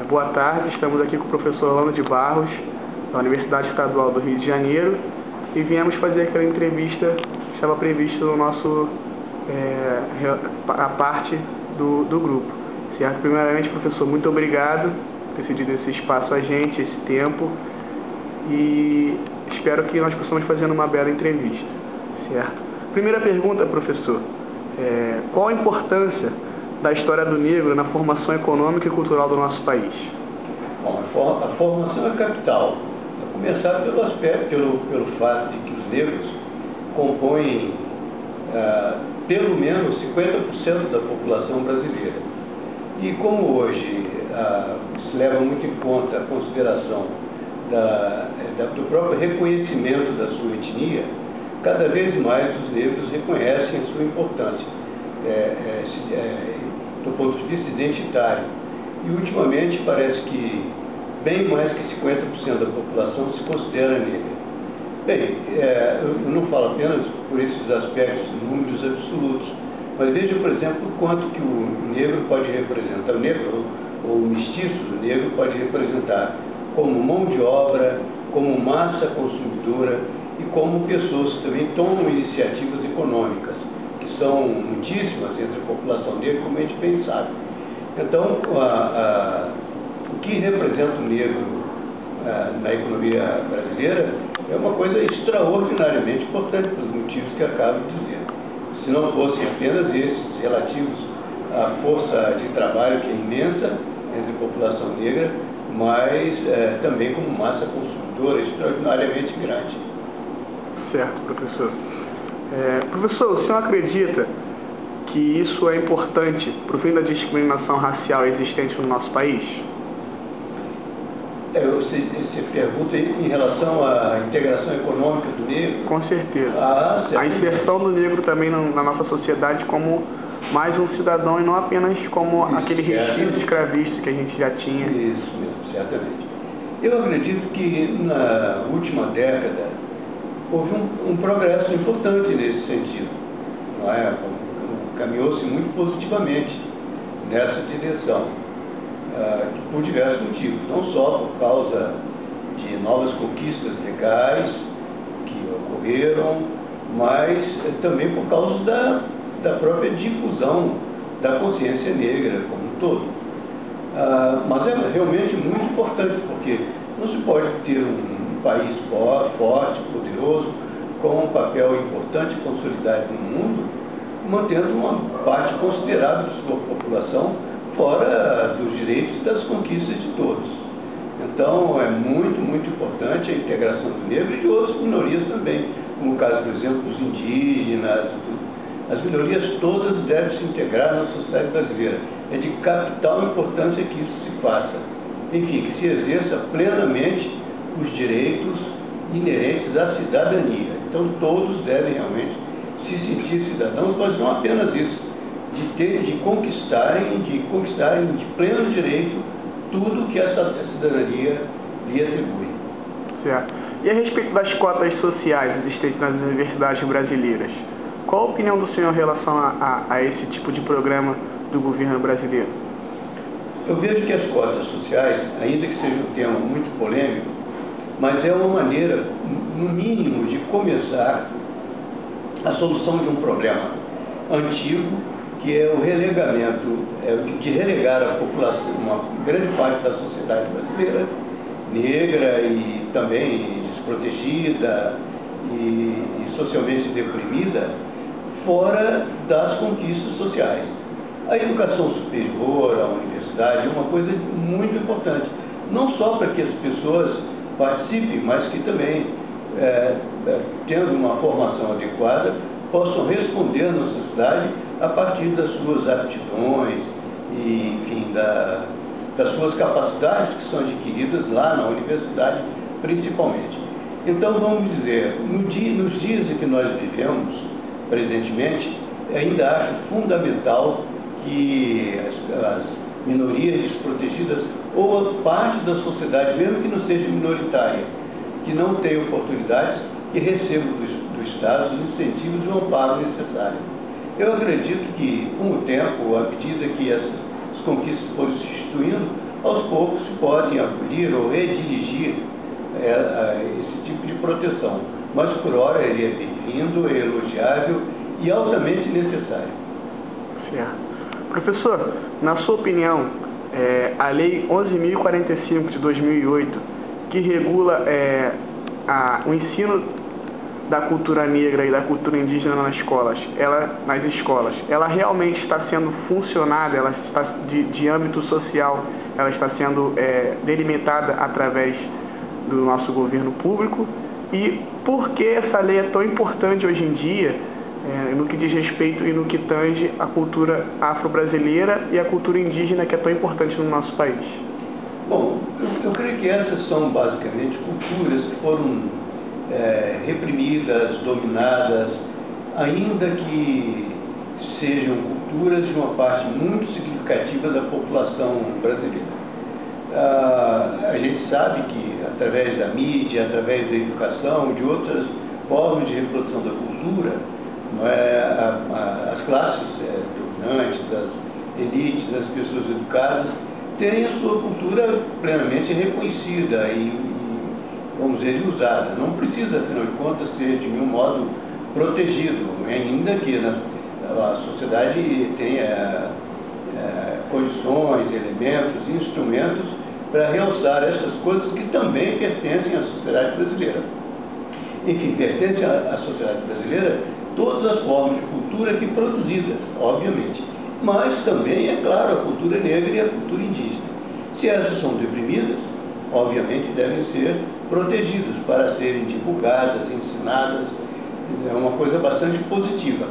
Boa tarde, estamos aqui com o professor Orlando de Barros, da Universidade Estadual do Rio de Janeiro, e viemos fazer aquela entrevista que estava prevista no nosso a parte do grupo. Certo? Primeiramente, professor, muito obrigado por ter cedido esse espaço a gente, esse tempo, e espero que nós possamos fazer uma bela entrevista. Certo? Primeira pergunta, professor, qual a importância da história do negro na formação econômica e cultural do nosso país? Bom, a formação é capital, a começar pelo fato de que os negros compõem pelo menos 50% da população brasileira. E como hoje se leva muito em conta a consideração do próprio reconhecimento da sua etnia, cada vez mais os negros reconhecem a sua importância do ponto de vista identitário. E ultimamente parece que bem mais que 50% da população se considera negra. Bem, eu não falo apenas por esses aspectos, números absolutos, mas veja, por exemplo, o quanto que o negro pode representar, o negro ou o mestiço do negro pode representar como mão de obra, como massa consumidora e como pessoas que também tomam iniciativas econômicas, que são muitíssimas entre a população negra, como a gente bem sabe. Então, o que representa o negro na economia brasileira é uma coisa extraordinariamente importante pelos motivos que acabo de dizer. Se não fossem apenas esses relativos à força de trabalho, que é imensa entre a população negra, mas também como massa consumidora extraordinariamente grande. Certo, professor. Professor, o senhor acredita que isso é importante para o fim da discriminação racial existente no nosso país? Você pergunta aí em relação à integração econômica do negro? Com certeza. A inserção do negro também na nossa sociedade como mais um cidadão e não apenas como aquele resquício escravista que a gente já tinha. Isso mesmo, certamente. Eu acredito que na última década houve um progresso importante nesse sentido. Não é? Caminhou-se muito positivamente nessa direção, por diversos motivos, não só por causa de novas conquistas legais que ocorreram, mas também por causa da própria difusão da consciência negra como um todo. Mas é realmente muito importante, porque não se pode ter um país forte, poderoso, com um papel importante e consolidado no mundo, mantendo uma parte considerável de sua população fora dos direitos e das conquistas de todos. Então, é muito, muito importante a integração do negro e de outras minorias também, como o caso, por exemplo, dos indígenas. As minorias todas devem se integrar na sociedade brasileira. É de capital importância que isso se faça. Enfim, que se exerça plenamente os direitos inerentes à cidadania. Então, todos devem realmente se sentir cidadãos, mas não apenas isso, de conquistarem de pleno direito tudo que essa cidadania lhe atribui. Certo. E a respeito das cotas sociais existentes nas universidades brasileiras, qual a opinião do senhor em relação a esse tipo de programa do governo brasileiro? Eu vejo que as cotas sociais, ainda que seja um tema muito polêmico, mas é uma maneira, no mínimo, de começar a solução de um problema antigo, que é o relegamento, de relegar a população, uma grande parte da sociedade brasileira, negra e também desprotegida e socialmente deprimida, fora das conquistas sociais. A educação superior, a universidade, é uma coisa muito importante, não só para que as pessoas participem, mas que também, tendo uma formação adequada, possam responder na sociedade a partir das suas aptidões e, enfim, das suas capacidades que são adquiridas lá na universidade, principalmente. Então, vamos dizer, nos dias em que nós vivemos, presentemente, ainda acho fundamental que as minorias desprotegidas, ou a parte da sociedade, mesmo que não seja minoritária, que não tem oportunidades, que recebam do Estado os incentivos e o amparo necessário. Eu acredito que, com o tempo, à medida que essas conquistas forem se instituindo, aos poucos podem abolir ou redirigir esse tipo de proteção. Mas, por hora, ele é bem-vindo, é elogiável e altamente necessário. Certo. Professor, na sua opinião, a Lei 11.045 de 2008, que regula o ensino da cultura negra e da cultura indígena nas escolas, ela realmente está sendo funcionada, ela está de âmbito social, ela está sendo delimitada através do nosso governo público? E por que essa lei é tão importante hoje em dia, no que diz respeito e no que tange a cultura afro-brasileira e a cultura indígena, que é tão importante no nosso país? Bom, eu creio que essas são basicamente culturas que foram reprimidas, dominadas, ainda que sejam culturas de uma parte muito significativa da população brasileira. A gente sabe que, através da mídia, através da educação, de outras formas de reprodução da cultura, as classes dominantes, as elites, as pessoas educadas, têm a sua cultura plenamente reconhecida e vamos dizer, usada. Não precisa, afinal de contas, ser de nenhum modo protegido, ainda que a sociedade tenha condições, elementos, instrumentos para realçar essas coisas que também pertencem à sociedade brasileira. Enfim, pertencem à sociedade brasileira todas as formas de cultura aqui produzidas, obviamente, mas também, é claro, a cultura negra e a cultura indígena. Se essas são reprimidas, obviamente devem ser protegidas para serem divulgadas, ensinadas. É uma coisa bastante positiva.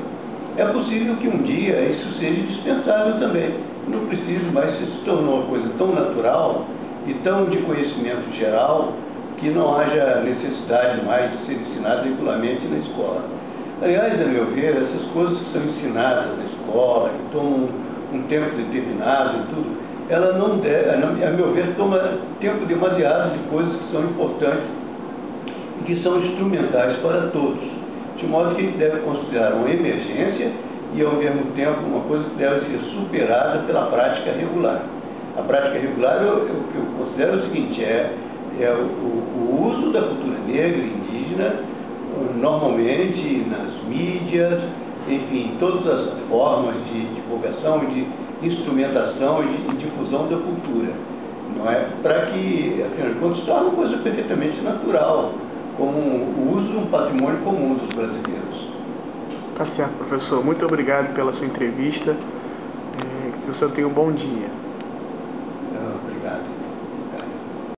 É possível que um dia isso seja dispensável também. Não precisa mais, se tornou uma coisa tão natural e tão de conhecimento geral que não haja necessidade mais de ser ensinada regularmente na escola. Aliás, a meu ver, essas coisas que são ensinadas na escola, que tomam um tempo determinado e tudo, ela não deve, a meu ver, toma tempo demasiado de coisas que são importantes e que são instrumentais para todos. De modo que a gente deve considerar uma emergência e, ao mesmo tempo, uma coisa que deve ser superada pela prática regular. A prática regular, o que eu considero o seguinte, o uso da cultura negra e indígena, normalmente nas mídias, enfim, todas as formas de divulgação, de instrumentação e de difusão da cultura, não é? Para que, afinal de contas, se torne uma coisa perfeitamente natural, como o uso de um patrimônio comum dos brasileiros. Tá certo, professor. Muito obrigado pela sua entrevista. Que o senhor tenha um bom dia.